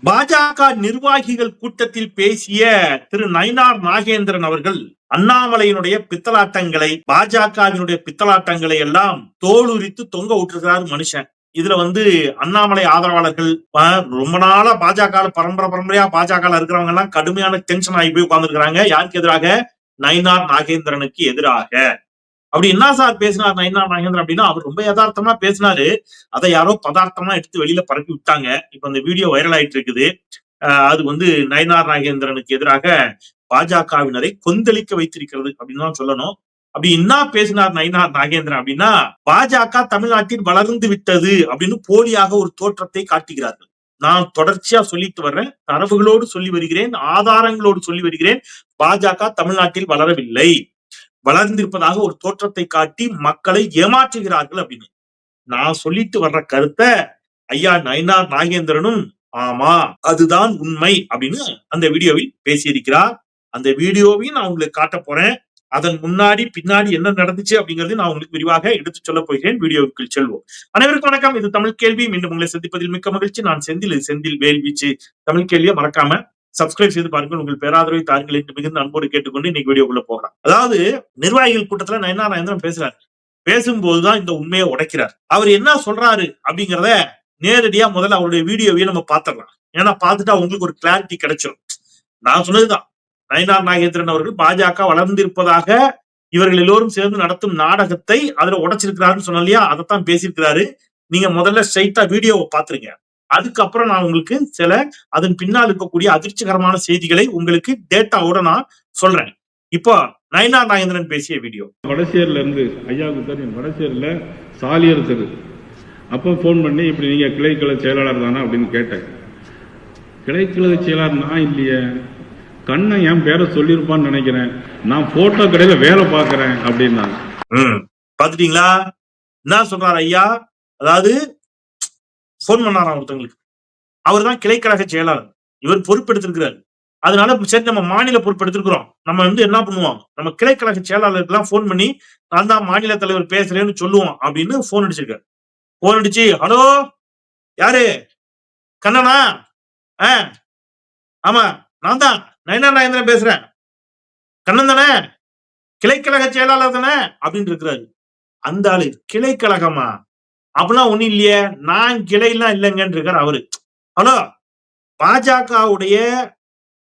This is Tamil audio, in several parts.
பாஜக நிர்வாகிகள் கூட்டத்தில் பேசிய திரு நயினார் நாகேந்திரன் அவர்கள் அண்ணாமலையினுடைய பித்தலாட்டங்களை, பாஜகவினுடைய பித்தலாட்டங்களை எல்லாம் தோலுரித்து தொங்க விட்டுருக்கிறார் மனுஷன். இதுல அண்ணாமலை ஆதரவாளர்கள் ரொம்ப நாளா பாஜக பரம்பரையா பாஜக இருக்கிறவங்க எல்லாம் கடுமையான டென்ஷன் ஆகி போய் உட்கார்ந்து இருக்கிறாங்க. யாருக்கு எதிராக? நயினார் நாகேந்திரனுக்கு எதிராக. அப்படி என்ன சார் பேசினார் நயினார் நாகேந்திரன் அப்படின்னா, அவர் ரொம்ப யதார்த்தமா பேசினாரு. அதை யாரோ பதார்த்தமா எடுத்து வெளியில பரப்பி விட்டாங்க. இப்ப அந்த வீடியோ வைரல் ஆயிட்டு இருக்குது. அது நயினார் நாகேந்திரனுக்கு எதிராக பாஜகவினரை கொந்தளிக்க வைத்திருக்கிறது அப்படின்னு தான் சொல்லணும். அப்படி என்ன பேசினார் நயினார் நாகேந்திரன் அப்படின்னா, பாஜக தமிழ்நாட்டில் வளர்ந்து விட்டது அப்படின்னு போலியாக ஒரு தோற்றத்தை காட்டுகிறார்கள். நான் தொடர்ச்சியா சொல்லிட்டு வர்றேன், தரவுகளோடு சொல்லி வருகிறேன், ஆதாரங்களோடு சொல்லி வருகிறேன். பாஜக தமிழ்நாட்டில் வளரவில்லை, வளர்ந்திருப்பதாக ஒரு தோற்றத்தை காட்டி மக்களை ஏமாற்றுகிறார்கள் அப்படின்னு நான் சொல்லிட்டு வர்ற கருத்தை ஐயா நயினார் நாகேந்திரனும் ஆமா அதுதான் உண்மை அப்படின்னு அந்த வீடியோவில் பேசியிருக்கிறார். அந்த வீடியோவையும் நான் உங்களுக்கு காட்ட போறேன். அதன் முன்னாடி பின்னாடி என்ன நடந்துச்சு அப்படிங்கறது நான் உங்களுக்கு விரிவாக எடுத்து சொல்ல போகிறேன். வீடியோவுக்கு செல்வோம். அனைவருக்கும் வணக்கம். இது தமிழ் கேள்வி. மீண்டும் உங்களை சந்திப்பதில் மிக்க மகிழ்ச்சி. நான் செந்தில் வேல்வீச்சு. தமிழ் கேள்வியை மறக்காம சப்ஸ்கிரைப் செய்து பாருங்கள். உங்கள் பேராதரவை தாருங்கள் என்று மிகுந்த அன்போடு கேட்டுக்கொண்டு இன்னைக்கு வீடியோக்குள்ள போகலாம். அதாவது நிர்வாகிகள் கூட்டத்துல நயினார் நாகேந்திரன் பேசுறாரு. பேசும்போதுதான் இந்த உண்மையை உடைக்கிறார். அவர் என்ன சொல்றாரு அப்படிங்கிறத நேரடியா முதல்ல அவருடைய வீடியோவையும் நம்ம பாத்திரலாம். ஏன்னா பார்த்துட்டா உங்களுக்கு ஒரு கிளாரிட்டி கிடைச்சிடும். நான் சொன்னதுதான், நயினார் நாகேந்திரன் அவர்கள் பாஜக வளர்ந்திருப்பதாக இவர்கள் எல்லோரும் சேர்ந்து நடத்தும் நாடகத்தை அதுல உடைச்சிருக்கிறாருன்னு சொன்ன இல்லையா, அதைத்தான் பேசியிருக்கிறாரு. நீங்க முதல்ல ஸ்ட்ரைட்டா வீடியோவை பாத்துருங்க. அதுக்கப்புறம் நான் உங்களுக்கு சில அதன் பின்னால் இருக்கக்கூடிய அதிர்ச்சிகரமான செய்திகளை உங்களுக்கு டேட்டாவோட நான் சொல்றேன். இப்போ நயினார் நாகேந்திரன் பேசிய வீடியோ. வடசேரில இருந்து ஐயாவுக்கு தெரியும், வடசேரில சாலியர் தெரு. அப்போ போன் பண்ணி இப்படி நீங்க கிளைக்கழக செயலாளர் தானே அப்படின்னு கேட்டேன். கிளைக்கழக செயலாளர் நான் இல்லையே, கண்ணன் என் பேரை சொல்லியிருப்பான்னு நினைக்கிறேன், நான் போட்டோ கடையில வேலை பார்க்கிறேன் அப்படின்னா. பாத்துட்டீங்களா என்ன சொல்றாரு ஐயா? அதாவது போன் பண்ணாராம் ஒருத்தவங்களுக்கு. அவர் தான் கிளைக்கழக செயலாளர், இவர் பொறுப்பெடுத்திருக்கிறார். அதனால சரி நம்ம மாநில பொறுப்பெடுத்திருக்கிறோம், நம்ம என்ன பண்ணுவோம், நம்ம கிளைக்கழக செயலாளருக்கு எல்லாம் போன் பண்ணி நான் தான் மாநில தலைவர் பேசுறேன்னு சொல்லுவோம் அப்படின்னு போன் அடிச்சிருக்காரு. போன் அடிச்சு, ஹலோ யாரு, கண்ணனா? ஆமா நான் தான் நயினார் நாகேந்திரன் பேசுறேன். கண்ணன் தானே, கிளைக்கழக செயலாளர் தானே அப்படின்னு இருக்கிறாரு. அந்த ஆளு கிளைக்கழகமா அப்படிலாம் ஒண்ணும் இல்லையே, நான் கிளைலாம் இல்லைங்கன்னு இருக்காரு அவரு. ஹலோ பாஜகவுடைய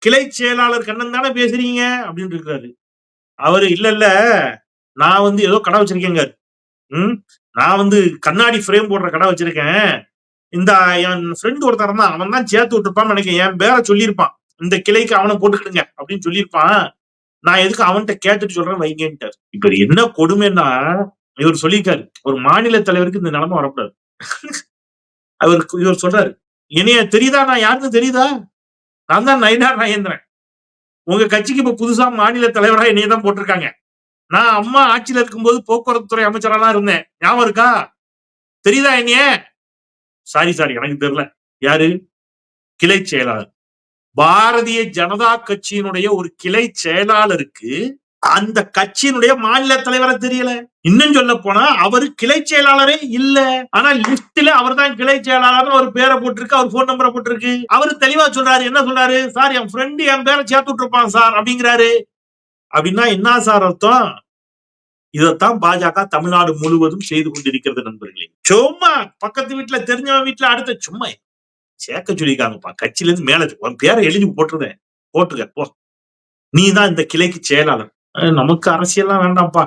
கிளை செயலாளர் கண்ணன் தானே பேசுறீங்க அப்படின்னு இருக்காரு. அவரு இல்ல நான் ஏதோ கடை வச்சிருக்கேங்க. நான் கண்ணாடி ஃப்ரேம் போடுற கடை வச்சிருக்கேன். இந்த என் ஃப்ரெண்ட் ஒருத்தர் தான், அவன் தான் சேர்த்து விட்டுருப்பான்னு நினைக்கிறேன், என் பேரை சொல்லியிருப்பான், இந்த கிளைக்கு அவனை போட்டுக்கிடுங்க அப்படின்னு சொல்லியிருப்பான். நான் எதுக்கு அவன்கிட்ட கேட்டுட்டு சொல்றேன் வைங்கன்ட்டார். இப்ப என்ன கொடுமைன்னா, இவர் சொல்லியிருக்காரு ஒரு மாநில தலைவருக்கு இந்த நிலைமை வரக்கூடாது. இவர் சொல்றாரு, என்னைய தெரியுதா, நான் யாருன்னு தெரியுதா, நான் தான் நயினார் நாகேந்திரன். உங்க கட்சிக்கு இப்ப புதுசா மாநில தலைவரா என்னைய தான் போட்டிருக்காங்க. நான் அம்மா ஆட்சியில இருக்கும்போது போக்குவரத்து துறை அமைச்சராலாம் இருந்தேன், ஞாபகம் இருக்கா? தெரியுதா என்னைய? சாரி எனக்கு தெரியல. யாரு? கிளை செயலாளர். பாரதிய ஜனதா கட்சியினுடைய ஒரு கிளை செயலாளருக்கு அந்த கட்சியினுடைய மாநில தலைவரை தெரியல. இன்னும் சொல்ல போனா அவரு கிளை செயலாளரே இல்ல. ஆனா லிஸ்ட்ல அவர் தான் கிளை செயலாளர் ஒரு பேரை போட்டிருக்கு, அவர் போன் நம்பரை போட்டிருக்கு. அவரு தெளிவா சொல்றாரு. என்ன சொல்றாரு? சார் என் ஃப்ரெண்டு என் பேரை சேர்த்து விட்டுருப்பான் சார் அப்படிங்கிறாரு. அப்படின்னா என்ன சார் அர்த்தம்? இதைத்தான் பாஜக தமிழ்நாடு முழுவதும் செய்து கொண்டிருக்கிறது நண்பர்களே. சும்மா பக்கத்து வீட்டுல தெரிஞ்சவன் வீட்டுல அடுத்த சும்மா சேர்க்க சொல்லிருக்காங்கப்பா, கட்சியில இருந்து மேல உன் பேரை எழுதி போட்டுருக்க போ, நீ தான் இந்த கிளைக்கு செயலாளர். நமக்கு அரசியல்லாம் வேண்டாம்ப்பா,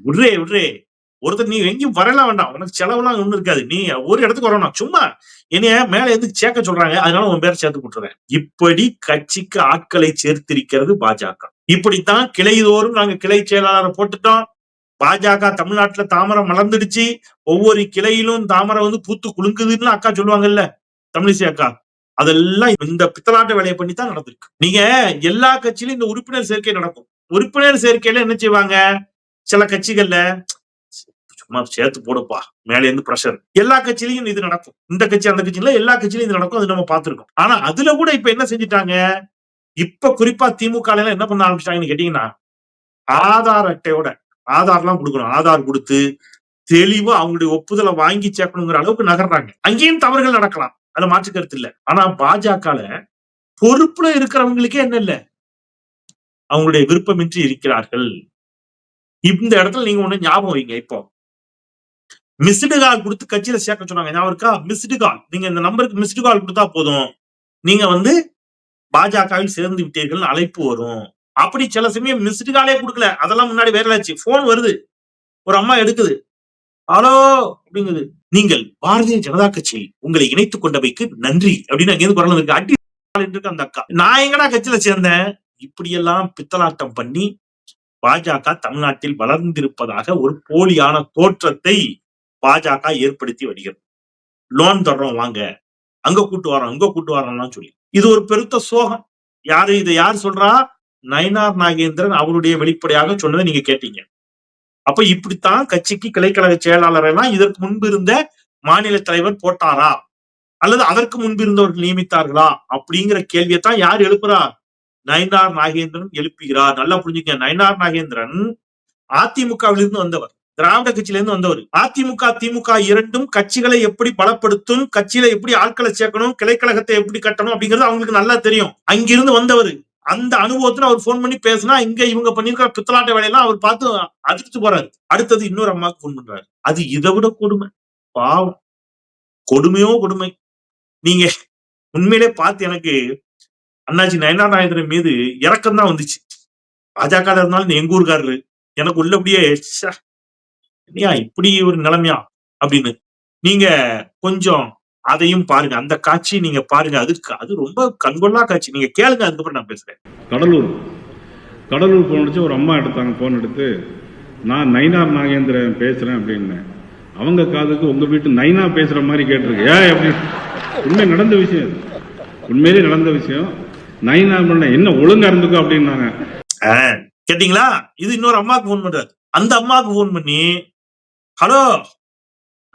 விடுறே ஒருத்தர் நீ எங்கேயும் வரலாம் வேண்டாம், உனக்கு செலவுலாம் ஒண்ணு இருக்காது, நீ ஒரு இடத்துக்கு வரணும், சும்மா என்னைய மேல எது சேர்க்க சொல்றாங்க, அதனால உன் பேரை சேர்த்து போட்டுறேன். இப்படி கட்சிக்கு ஆட்களை சேர்த்திருக்கிறது பாஜக. இப்படித்தான் கிளைதோறும் நாங்க கிளை செயலாளரை போட்டுட்டோம். பாஜக தமிழ்நாட்டுல தாமரை மலர்ந்துடுச்சு, ஒவ்வொரு கிளையிலும் தாமரை பூத்து குலுங்குதுன்னு அக்கா சொல்லுவாங்கல்ல, தமிழிசை அக்கா, அதெல்லாம் இந்த பித்தலாட்ட வேலையை பண்ணி தான் நடந்திருக்கு. நீங்க எல்லா கட்சியிலும் இந்த உறுப்பினர் சேர்க்கை நடக்கும். உறுப்பினர் சேர்க்கையில என்ன செய்வாங்க, சில கட்சிகள்ல சும்மா சேர்த்து போடுப்பா மேல இருந்து பிரஷர், எல்லா கட்சியிலையும் இது நடக்கும். இந்த கட்சி அந்த கட்சியில எல்லா கட்சியிலும் இது நடக்கும், அது நம்ம பார்த்திருக்கோம். ஆனா அதுல கூட இப்ப என்ன செஞ்சுட்டாங்க, இப்ப குறிப்பா திமுக என்ன பண்ண ஆரம்பிச்சிட்டாங்கன்னு கேட்டீங்கன்னா, ஆதார் அட்டையோட ஆதார்லாம் கொடுக்கணும், ஆதார் கொடுத்து தெளிவா அவங்களுடைய ஒப்புதலை வாங்கி சேர்க்கணுங்கிற அளவுக்கு நகர்றாங்க. அங்கேயும் தவறுகள் நடக்கலாம், அதுல மாற்று கருத்து இல்ல. ஆனா பாஜகல பொறுப்புல இருக்கிறவங்களுக்கே என்ன இல்ல, அவங்களுடைய விருப்பமின்றி இருக்கிறார்கள். இந்த இடத்துல நீங்க ஒண்ணு ஞாபகம் வைங்க. இப்போ மிஸ்டு கால் கொடுத்து கட்சியில சேர்க்க சொன்னாங்க, ஞாபகம் இருக்கா? மிஸ்டு கால், நீங்க இந்த நம்பருக்கு மிஸ்டு கால் கொடுத்தா போதும், நீங்க வந்து பாஜகவில் சேர்ந்து விட்டீர்கள் அழைப்பு வரும். அப்படி சில சமயம் மிஸ்டு காலே கொடுக்கல, அதெல்லாம் முன்னாடி வைரலாச்சு. போன் வருது, ஒரு அம்மா எடுக்குது, ஹலோ அப்படிங்குது, நீங்கள் பாரதிய ஜனதா கட்சியில் உங்களை இணைத்துக் கொண்டவைக்கு நன்றி அப்படின்னு அங்கிருந்து குரல் இருக்கு. அடி இருக்கு அந்த அக்கா. நான் எங்கடா கட்சியில சேர்ந்தேன்? இப்படியெல்லாம் பித்தலாட்டம் பண்ணி பாஜக தமிழ்நாட்டில் வளர்ந்திருப்பதாக ஒரு போலியான தோற்றத்தை பாஜக ஏற்படுத்தி வருகிறது. லோன் தர்றோம் வாங்க, அங்க கூட்டு வரோம், இங்க கூட்டு வரோம்லாம் சொல்லி இது ஒரு பெருத்த சோகம். இதை யார் சொல்றா? நயினார் நாகேந்திரன் அவருடைய வெளிப்படையாக சொன்னதை நீங்க கேட்டீங்க. அப்ப இப்படித்தான் கட்சிக்கு கிளைக்கழக செயலாளர் எல்லாம் இதற்கு முன்பு இருந்த மாநில தலைவர் போட்டாரா, அல்லது அதற்கு முன்பு இருந்தவர்கள் நியமித்தார்களா அப்படிங்கிற கேள்வியைத்தான் யார் எழுப்புறா? நயினார் நாகேந்திரன் எழுப்புகிறார். நல்லா புரிஞ்சுக்க, நயினார் நாகேந்திரன் அதிமுகவிலிருந்து வந்தவர், திராவிட கட்சியிலிருந்து வந்தவர். அதிமுக திமுக இரண்டும் கட்சிகளை எப்படி பலப்படுத்தும், கட்சியில எப்படி ஆட்களை சேர்க்கணும், கிளைக்கழகத்தை எப்படி கட்டணும் அப்படிங்கிறது அவங்களுக்கு நல்லா தெரியும். அங்கிருந்து வந்தவர். அந்த அனுபவத்துல அவர் போன் பண்ணி பேசினா இங்க இவங்க பண்ணிருக்கிற பித்தலாட்ட வேலையெல்லாம் அவர் பார்த்து அதிர்ச்சி போறாரு. அடுத்தது இன்னொரு அம்மாவுக்கு போன் பண்றாரு. அது இதை விட கொடுமை. பாவம், கொடுமையோ கொடுமை. நீங்க உண்மையிலே பார்த்து எனக்கு அண்ணாச்சி நயினார் நாகேந்திரன் மீது இறக்கம் தான் வந்துச்சு. பாஜக இருந்தாலும் எங்க ஊருக்காரரு, எனக்கு உள்ளபடியே இப்படி ஒரு நிலைமையா அப்படின்னு. நீங்க கொஞ்சம் அதையும் பாருங்க, அந்த காட்சி நீங்க பாருங்க. அது ரொம்ப கண்கொள்ளா காட்சி. நீங்க கேளுங்க, அதுக்கப்புறம் நான் பேசுறேன். கடலூர் போன் அடிச்சு ஒரு அம்மா எடுத்தாங்க. போன் எடுத்து நான் நயினார் நாகேந்திரன் பேசுறேன் அப்படின்னு. அவங்க காதுக்கு உங்க வீட்டு நைனா பேசுற மாதிரி கேட்டிருக்கு. அப்படின்னு உண்மை நடந்த விஷயம், உண்மையிலே நடந்த விஷயம். நைனா என்ன ஒழுங்கா இருந்துக்கோ அப்படின்னாங்க. கேட்டீங்களா? இது இன்னொரு அம்மாவுக்கு போன் பண்றாரு. அந்த அம்மாவுக்கு போன் பண்ணி ஹலோ,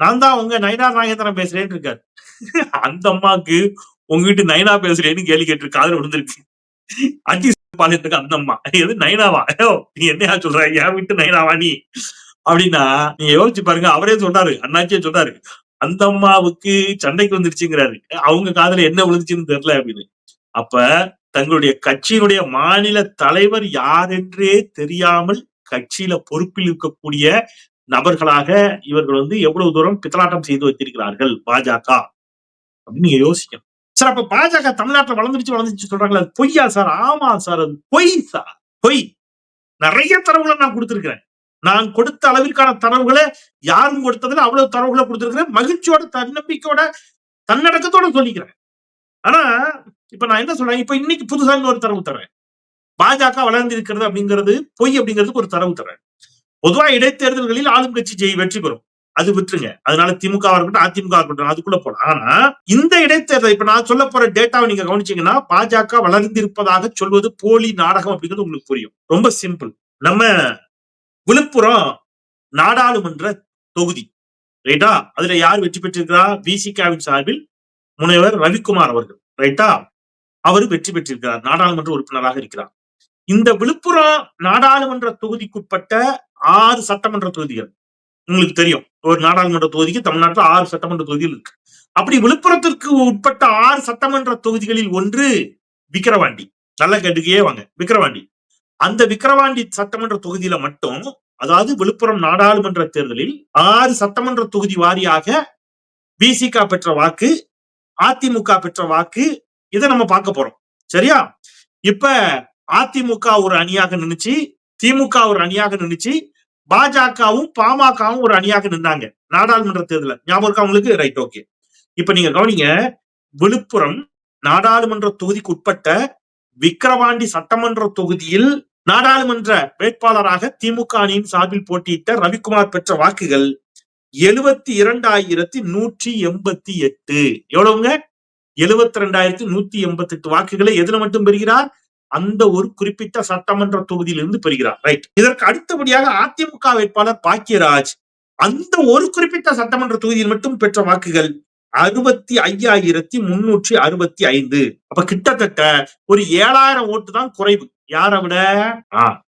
நான் தான் உங்க நயினார் நாகேந்திரன் பேசுறேன்னு இருக்காரு. அந்த அம்மாவுக்கு உங்க வீட்டு நைனா பேசுறேன்னு கேள்வி கேட்டு காதுல விழுந்திருக்கு. அடி பாலிட்டு இருக்க அந்த அம்மா, எது நைனாவா? நீ என்னையா சொல்ற, என் வீட்டு நைனாவா நீ அப்படின்னா? நீங்க யோசிச்சு பாருங்க. அவரே சொல்றாரு, அண்ணாச்சியே சொல்றாரு, அந்த அம்மாவுக்கு சண்டைக்கு வந்துருச்சுங்கிறாரு. அவங்க காதுல என்ன விழுந்துச்சுன்னு தெரியல அப்படின்னு. அப்ப தங்களுடைய கட்சியினுடைய மாநில தலைவர் யார் என்றே தெரியாமல் கட்சியில பொறுப்பில் இருக்கக்கூடிய நபர்களாக இவர்கள் வந்து எவ்வளவு தூரம் பித்தலாட்டம் செய்து வைத்திருக்கிறார்கள் பாஜக அப்படின்னு நீங்க யோசிக்கணும். சார், அப்ப பாஜக தமிழ்நாட்டில் வளர்ந்துருச்சு சொல்றாங்களா? அது பொய்யா சார்? ஆமா சார், அது பொய் சார், பொய். நிறைய தரவுகளை நான் கொடுத்திருக்கிறேன். நான் கொடுத்த அளவிற்கான தரவுகளை யாரும் கொடுத்ததுல அவ்வளவு தரவுகளை கொடுத்திருக்கிறேன். மகிழ்ச்சியோட, தன்னம்பிக்கையோட, தன்னடக்கத்தோட சொல்லிக்கிறேன். ஆனா இப்ப நான் என்ன சொல்றேன், இப்ப இன்னைக்கு புதுசா ஒரு தரவு தரேன். பாஜக வளர்ந்து இருக்கிறது அப்படிங்கிறது பொய் அப்படிங்கிறதுக்கு ஒரு தரவு தரேன். பொதுவா இடைத்தேர்தல்களில் ஆளும் கட்சி வெற்றி பெறும், அது விட்டுருங்க. அதனால திமுக இருக்கட்டும் அதிமுக இருக்கட்டும் அதுக்குள்ள போலாம். ஆனா இந்த இடைத்தேர்தல் இப்ப நான் சொல்ல போற டேட்டாவை நீங்க கவனிச்சீங்கன்னா பாஜக வளர்ந்திருப்பதாக சொல்வது போலி நாடகம் அப்படிங்கிறது உங்களுக்கு புரியும். ரொம்ப சிம்பிள். நம்ம விழுப்புரம் நாடாளுமன்ற தொகுதி, ரைட்டா? அதுல யார் வெற்றி பெற்றிருக்கிறார்? விசிகாவின் சார்பில் முனைவர் ரவிக்குமார் அவர்கள், ரைட்டா? அவர் வெற்றி பெற்றிருக்கிறார், நாடாளுமன்ற உறுப்பினராக இருக்கிறார். இந்த விழுப்புரம் நாடாளுமன்ற தொகுதிக்குட்பட்ட 6 சட்டமன்ற தொகுதிகள் உங்களுக்கு தெரியும். ஒரு நாடாளுமன்ற தொகுதிக்கு தமிழ்நாட்டில் 6 சட்டமன்ற தொகுதிகள் இருக்கு. அப்படி விழுப்புரத்திற்கு உட்பட்ட 6 சட்டமன்ற தொகுதிகளில் ஒன்று விக்கிரவாண்டி. நல்லா கேட்டுக்கே வாங்க, விக்கிரவாண்டி. அந்த விக்கிரவாண்டி சட்டமன்ற தொகுதியில மட்டும், அதாவது விழுப்புரம் நாடாளுமன்ற தேர்தலில் 6 சட்டமன்ற தொகுதி வாரியாக விசிக பெற்ற வாக்கு, அதிமுக பெற்ற வாக்கு, இதை நம்ம பார்க்க போறோம். சரியா? இப்ப அதிமுக ஒரு அணியாக நின்னுச்சு, திமுக ஒரு அணியாக நின்னுச்சு, பாஜகவும் பாமகவும் ஒரு அணியாக நின்றாங்க நாடாளுமன்ற தேர்தல். ஞாபகம் இருக்கா உங்களுக்கு? Right, okay. இப்ப நீங்க கவனிங்க, விழுப்புரம் நாடாளுமன்ற தொகுதிக்கு உட்பட்ட விக்கிரவாண்டி சட்டமன்ற தொகுதியில் நாடாளுமன்ற வேட்பாளராக திமுக அணியின் சார்பில் போட்டியிட்ட ரவிக்குமார் பெற்ற வாக்குகள் 72,188. எவ்வளவுங்க? 72,188 வாக்குகளை எதுல மட்டும் பெறுகிறார்? அந்த ஒரு குறிப்பிட்ட சட்டமன்ற தொகுதியிலிருந்து பெறுகிறார். ரைட். இதற்கு அடுத்தபடியாக அதிமுக வேட்பாளர் பாக்கியராஜ் அந்த ஒரு குறிப்பிட்ட சட்டமன்ற தொகுதியில் மட்டும் பெற்ற வாக்குகள் 65,365. அப்ப கிட்டத்தட்ட ஒரு 7,000 ஓட்டு தான் குறைவு. யாரை விட?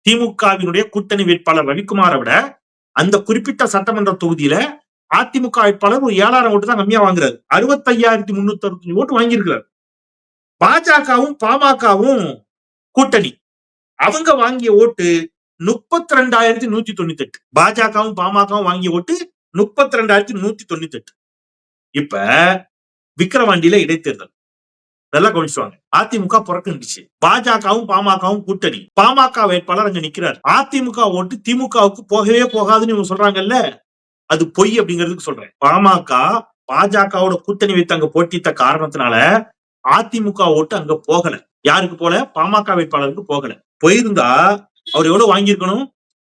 திமுகவினுடைய கூட்டணி வேட்பாளர் ரவிக்குமாரை விட அந்த குறிப்பிட்ட சட்டமன்ற தொகுதியில அதிமுக வேட்பாளர் ஒரு 7,000 ஓட்டு தான் கம்மியா வாங்குறாரு. 65,365 ஓட்டு வாங்கியிருக்கிறார். பாஜகவும் பாமகவும் கூட்டணி அவங்க வாங்கிய ஓட்டு 32,198. பாஜகவும் பாமகவும் வாங்கிய ஓட்டு 32,198. இப்ப விக்கிரவாண்டியில இடைத்தேர்தல் நல்லா கவனிச்சுவாங்க. அதிமுக புறக்கணிச்சு, பாஜகவும் பாமகவும் கூட்டணி, பாமக வேட்பாளர் அங்க நிக்கிறார். அதிமுக ஓட்டு திமுகவுக்கு போகவே போகாதுன்னு இவங்க சொல்றாங்கல்ல, அது பொய் அப்படிங்கிறதுக்கு சொல்றேன். பாமக பாஜகவோட கூட்டணி வைத்து அங்க போட்டியிட்ட காரணத்தினால அதிமுக ஓட்டு அங்க போகல. யாருக்கு போல? பாமக வேட்பாளருக்கு போகல. போயிருந்தா அவர் எவ்வளவு வாங்கியிருக்கணும்?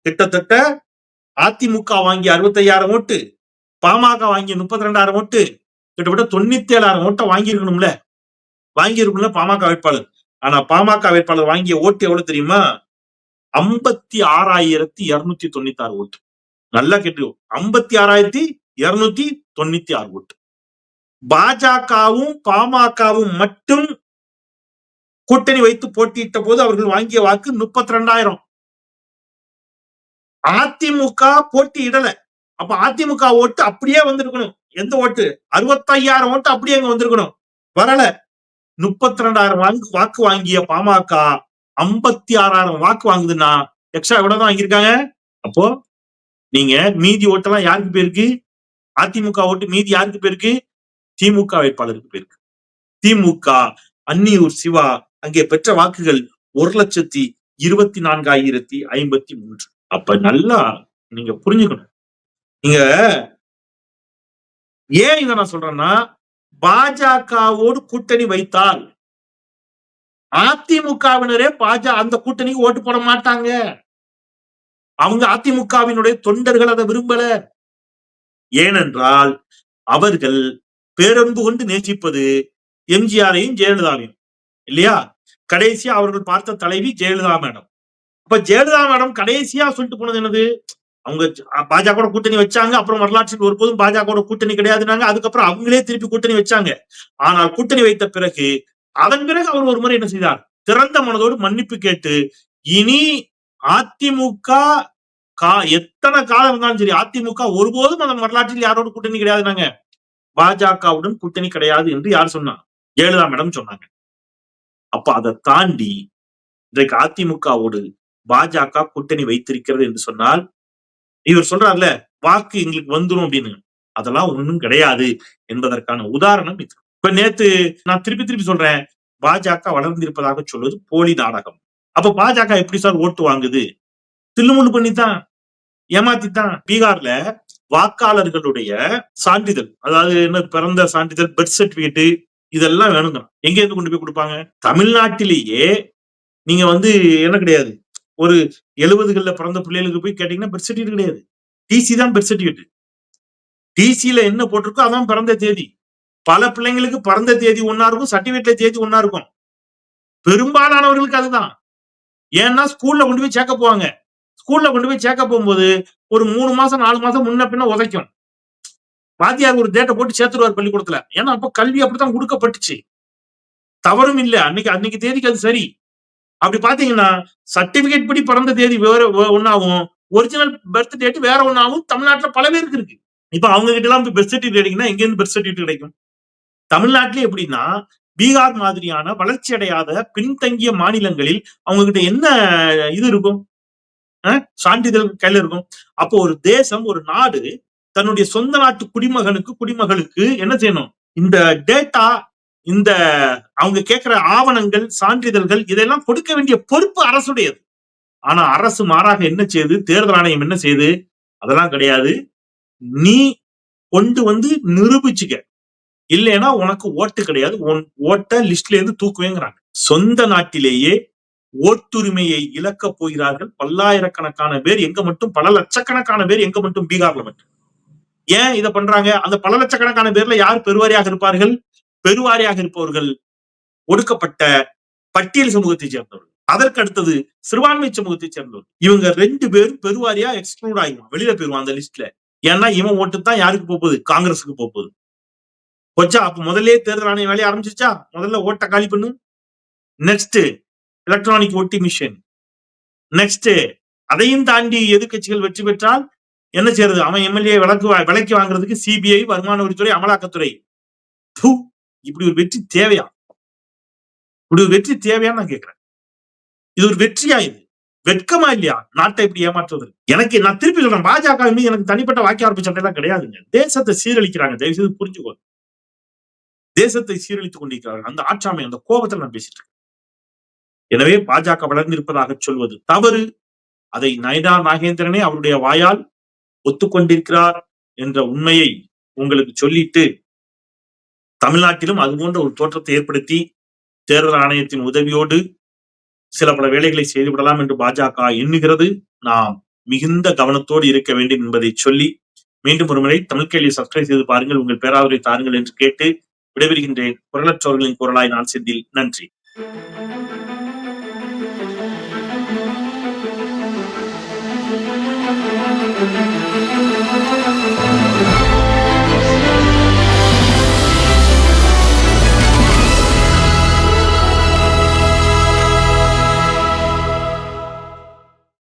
கிட்டத்தட்ட அதிமுக வாங்கிய 65,000 ஓட்டு, பாமக வாங்கிய 32,000 ஓட்டு, கிட்டத்தட்ட 97,000 ஓட்டை வாங்கியிருக்கணும்ல. வாங்கியிருக்கணும்ல பாமக வேட்பாளர். ஆனா பாமக வேட்பாளர் வாங்கிய ஓட்டு எவ்வளவு தெரியுமா? 56,296 ஓட்டு. நல்லா கேட்டு, 56,296 ஓட்டு. பாஜகவும் பாமகவும் மட்டும் கூட்டணி வைத்து போட்டியிட்ட போது அவர்கள் வாங்கிய வாக்கு 32,000. அதிமுக போட்டியிடல. அப்ப அதிமுக ஓட்டு அப்படியே வந்திருக்கணும். எந்த ஓட்டு? 65,000 ஓட்டு அப்படியே அங்க வந்திருக்கணும். வரல. 32,000 வாக்கு வாங்கிய பாமக 56,000 வாக்கு வாங்குதுன்னா எக்ஸ்ட்ரா எவ்வளவுதான் வாங்கியிருக்காங்க? அப்போ நீங்க மீதி ஓட்டெல்லாம் யாருக்கு போயிருக்கு? அதிமுக ஓட்டு மீதி யாருக்கு போயிருக்கு? திமுக வேட்பாளருக்கு போயிருக்கு. திமுக அன்னியூர் சிவா அங்கே பெற்ற வாக்குகள் 1,24,053. அப்ப நல்லா நீங்க புரிஞ்சுக்கணும். நீங்க ஏன் இதை நான் சொல்றேன்னா, பாஜகவோடு கூட்டணி வைத்தால் அதிமுகவினரே அந்த கூட்டணிக்கு ஓட்டு போட மாட்டாங்க. அவங்க அதிமுகவினுடைய தொண்டர்கள் அதை விரும்பல. ஏனென்றால் அவர்கள் பேரன்பு கொண்டு நேசிப்பது எம்ஜிஆரையும் ஜெயலலிதாவையும் இல்லையா? கடைசியா அவர்கள் பார்த்த தலைவி ஜெயலலிதா மேடம். அப்ப ஜெயலலிதா மேடம் கடைசியா சொல்லிட்டு போனது என்னது? அவங்க பாஜக கூட்டணி வச்சாங்க. அப்புறம் வரலாற்றில் ஒருபோதும் பாஜக கூட்டணி கிடையாதுனாங்க. அதுக்கப்புறம் அவங்களே திருப்பி கூட்டணி வச்சாங்க. ஆனால் கூட்டணி வைத்த பிறகு அதன் பிறகு அவர் ஒரு முறை என்ன செய்தார்? திறந்த மனதோடு மன்னிப்பு கேட்டு, இனி அதிமுக எத்தனை காலம் இருந்தாலும் சரி, அதிமுக ஒருபோதும் அதன் வரலாற்றில் யாரோட கூட்டணி கிடையாதுனாங்க. பாஜகவுடன் கூட்டணி கிடையாது என்று யார் சொன்னா? ஜெயலலிதா மேடம் சொன்னாங்க. அப்ப அதை தாண்டி இன்றைக்கு அதிமுகவோடு பாஜக கூட்டணி வைத்திருக்கிறது என்று சொன்னால், இவர் சொல்றாருல வாக்கு எங்களுக்கு வந்துரும் அப்படின்னு, அதெல்லாம் ஒண்ணும் கிடையாது என்பதற்கான உதாரணம் இது. இப்ப நேத்து நான் திருப்பி சொல்றேன், பாஜக வளர்ந்திருப்பதாக சொல்வது போலி நாடகம். அப்ப பாஜக எப்படி சார் ஓட்டு வாங்குது? தில்லுமுள்ளு பண்ணித்தான், ஏமாத்தித்தான். பீகார்ல வாக்காளர்களுடைய சான்றிதழ், அதாவது என்ன பிறந்த சான்றிதழ், பர்த் சர்டிபிகேட், இதெல்லாம் வேணுங்க. எங்க இருந்து கொண்டு போய் கொடுப்பாங்க? தமிழ்நாட்டிலேயே நீங்க என்ன கிடையாது, ஒரு 70கள்ல பிறந்த பிள்ளைகளுக்கு போய் கேட்டீங்கன்னா பர்த் சர்டிபிகேட் கிடையாது. டிசி தான் பர்த் சர்டிபிகேட். டிசில என்ன போட்டிருக்கோ அதான் பிறந்த தேதி. பல பிள்ளைங்களுக்கு பிறந்த தேதி ஒன்னா இருக்கும், சர்டிபிகேட்ல தேதி ஒன்னா இருக்கும். பெரும்பாலானவர்களுக்கு அதுதான். ஏன்னா ஸ்கூல்ல கொண்டு போய் சேர்க்க போவாங்க. ஸ்கூல்ல கொண்டு போய் சேர்க்க போகும்போது ஒரு 3 மாசம் 4 மாசம் முன்ன பின்ன உதைக்கும். வாத்தியார் ஒரு டேட்டை போட்டு சேர்த்துருவார் பள்ளிக்கூடத்துல. ஏன்னா அப்ப கல்வி அப்படித்தான் கொடுக்கப்பட்டுச்சு. தவறும் இல்ல. அன்னைக்கு தேதிக்கு அது சரி. அப்படி பாத்தீங்கன்னா சர்டிபிகேட் படி பிறந்த தேதி வேற ஒன்னாவும், ஒரிஜினல் பர்த் டேட் வேற ஒன்னாவும் தமிழ்நாட்டுல பல பேருக்கு இருக்கு. இப்ப அவங்க கிட்ட எல்லாம் பர்த் சர்டிபிகேட் கிடைக்குன்னா எங்க இருந்து பர்த் சர்டிபிகேட் கிடைக்கும்? தமிழ்நாட்டிலே எப்படின்னா, பீகார் மாதிரியான வளர்ச்சி அடையாத பின்தங்கிய மாநிலங்களில் அவங்க கிட்ட என்ன இது இருக்கும்? சான்றிதழ் கையில இருக்கும். அப்போ ஒரு தேசம், ஒரு நாடு தன்னுடைய சொந்த நாட்டு குடிமகளுக்கு என்ன செய்யணும்? இந்த டேட்டா, இந்த அவங்க கேட்கிற ஆவணங்கள், சான்றிதழ்கள், இதெல்லாம் கொடுக்க வேண்டிய பொறுப்பு அரசுடையது. ஆனா அரசு மாறாக என்ன செய்யுது? தேர்தல் ஆணையம் என்ன செய்யுது? அதெல்லாம் கிடையாது, நீ கொண்டு நிரூபிச்சுக்க, இல்லைன்னா உனக்கு ஓட்டு கிடையாது, உன் ஓட்ட லிஸ்ட்ல இருந்து தூக்குவேங்கிறாங்க. சொந்த நாட்டிலேயே ஓட்டுரிமையை இழக்க போகிறார்கள் பல்லாயிரக்கணக்கான பேர். எங்க மட்டும்? பல லட்சக்கணக்கான பேர். எங்க மட்டும்? பீகார்ல மட்டும். ஏன் இதை பண்றாங்க? அந்த பல லட்சக்கணக்கான பேர்ல யார் பெருவாரியாக இருப்பார்கள்? பெருவாரியாக இருப்பவர்கள் ஒடுக்கப்பட்ட பட்டியல் சமூகத்தை சேர்ந்தவர்கள், அதற்கு அடுத்தது சிறுபான்மை சமூகத்தை சேர்ந்தவர்கள். இவங்க 2 பேரும் பெருவாரியா எக்ஸ்க்ளூட் ஆகிடும், வெளியில போயிருவான் அந்த லிஸ்ட்ல. ஏன்னா இவன் ஓட்டு தான் யாருக்கு போகுது? காங்கிரஸுக்கு போகுது. கொச்சா அப்ப முதல்ல தேர்தல் ஆணையம் வேலையை ஆரம்பிச்சிச்சா? முதல்ல ஓட்ட காலி பண்ணு. Next electronic voting machine. Next அதையும் தாண்டி எதிர்கட்சிகள் வெற்றி பெற்றால் என்ன செய்யறது? அவன் எம்எல்ஏ விலைக்கு வாங்குறதுக்கு சிபிஐ, வருமான வரித்துறை, அமலாக்கத்துறை. இப்படி ஒரு வெற்றி தேவையா? இப்படி ஒரு வெற்றி தேவையான்னு நான் கேட்கிறேன். இது ஒரு வெற்றியா? இது வெட்கமா இல்லையா? நாட்டை இப்படி ஏமாற்றுவது. எனக்கு நான் திருப்பி சொல்றேன், பாஜக மீது எனக்கு தனிப்பட்ட வாக்கியார்ப்பு சண்டை எல்லாம் கிடையாதுங்க. தேசத்தை சீரழிக்கிறாங்க. தயவு செய்து புரிஞ்சுக்கோ. தேசத்தை சீரழித்துக் கொண்டிருக்கிறார்கள். அந்த ஆட்சாமை, அந்த கோபத்தில் நான் பேசிட்டு இருக்கேன். எனவே பாஜக வளர்ந்திருப்பதாக சொல்வது தவறு. அதை நயினார் நாகேந்திரனே அவருடைய வாயால் ஒத்துக்கொண்டிருக்கிறார் என்ற உண்மையை உங்களுக்கு சொல்லிட்டு, தமிழ்நாட்டிலும் அது போன்ற ஒரு தோற்றத்தை ஏற்படுத்தி தேர்தல் ஆணையத்தின் உதவியோடு சில பல வேலைகளை செய்துவிடலாம் என்று பாஜக எண்ணுகிறது. நாம் மிகுந்த கவனத்தோடு இருக்க வேண்டும் என்பதை சொல்லி, மீண்டும் ஒருமுறை தமிழ் கேள்வியை சப்ஸ்கிரைப் செய்து பாருங்கள், உங்கள் பேராதரவை தாருங்கள் என்று கேட்டு விடைபெறுகின்றேன். குரலற்றவர்களின் குரலாய் நான் செந்தில். நன்றி. Thank you.